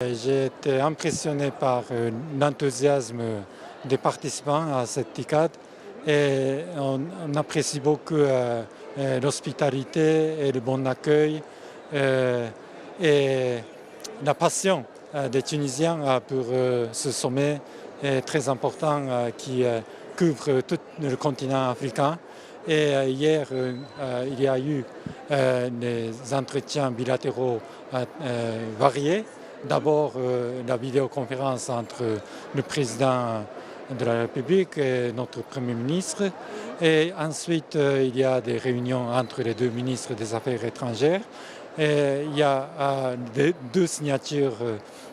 J'ai été impressionné par l'enthousiasme des participants à cette TICAD et on apprécie beaucoup l'hospitalité et le bon accueil et la passion des Tunisiens pour ce sommet est très important qui couvre tout le continent africain. Et hier, il y a eu des entretiens bilatéraux variés. D'abord, la vidéoconférence entre le président de la République et notre Premier ministre. Et ensuite, il y a des réunions entre les deux ministres des Affaires étrangères. Et il y a deux signatures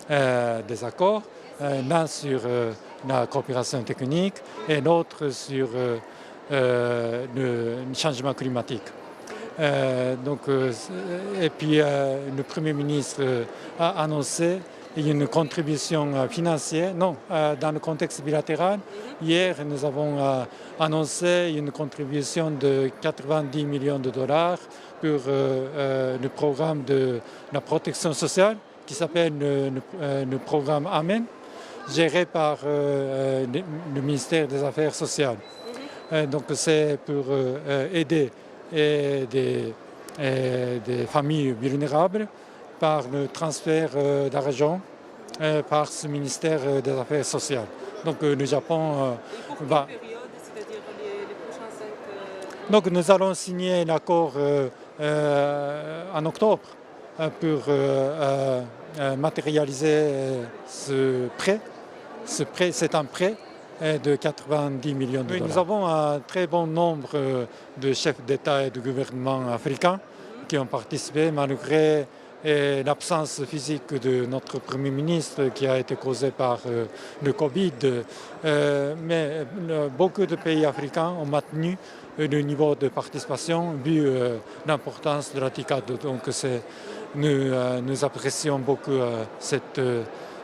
des accords, l'un sur la coopération technique et l'autre sur le changement climatique. Et puis le Premier ministre a annoncé une contribution financière. Non, dans le contexte bilatéral, hier nous avons annoncé une contribution de 90 millions de dollars pour le programme de la protection sociale qui s'appelle le programme Amen, géré par le ministère des Affaires sociales. Donc c'est pour aider des familles vulnérables par le transfert d'argent par ce ministère des Affaires sociales. Donc le Japon va... Donc nous allons signer l'accord en octobre pour matérialiser ce prêt. Ce prêt, c'est un prêt de 90 millions de dollars. Nous avons un très bon nombre de chefs d'État et de gouvernement africains qui ont participé malgré l'absence physique de notre Premier ministre qui a été causée par le Covid. Mais beaucoup de pays africains ont maintenu le niveau de participation vu l'importance de la TICAD. Donc nous apprécions beaucoup cette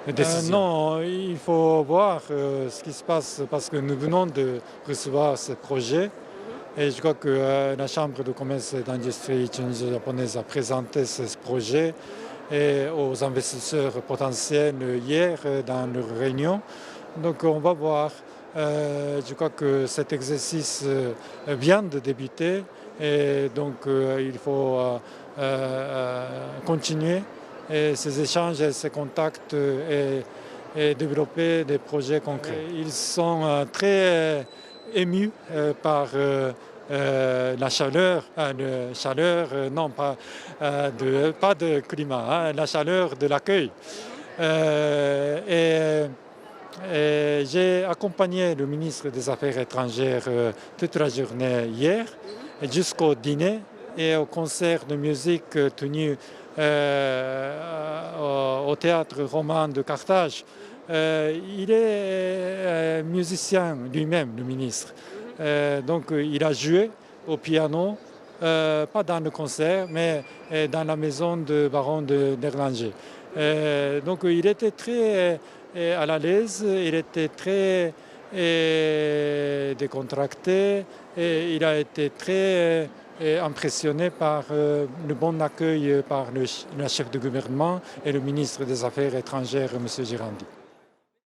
décision. Non, il faut voir ce qui se passe parce que nous venons de recevoir ce projet et je crois que la Chambre de commerce et d'industrie tuniso-japonaise a présenté ce projet aux investisseurs potentiels hier dans leur réunion. Donc on va voir. Je crois que cet exercice vient de débuter et donc il faut continuer ces échanges et ces contacts et développer des projets concrets. Ils sont très émus par la chaleur, non pas de climat, hein, la chaleur de l'accueil. J'ai accompagné le ministre des Affaires étrangères toute la journée hier jusqu'au dîner et au concert de musique tenu au théâtre roman de Carthage. Il est musicien lui-même, le ministre. Donc il a joué au piano, pas dans le concert, mais dans la maison de baron d'Erlanger. Donc il était très à l'aise, il était très décontracté et il a été très impressionné par le bon accueil par le chef de gouvernement et le ministre des Affaires étrangères, M. Girandi.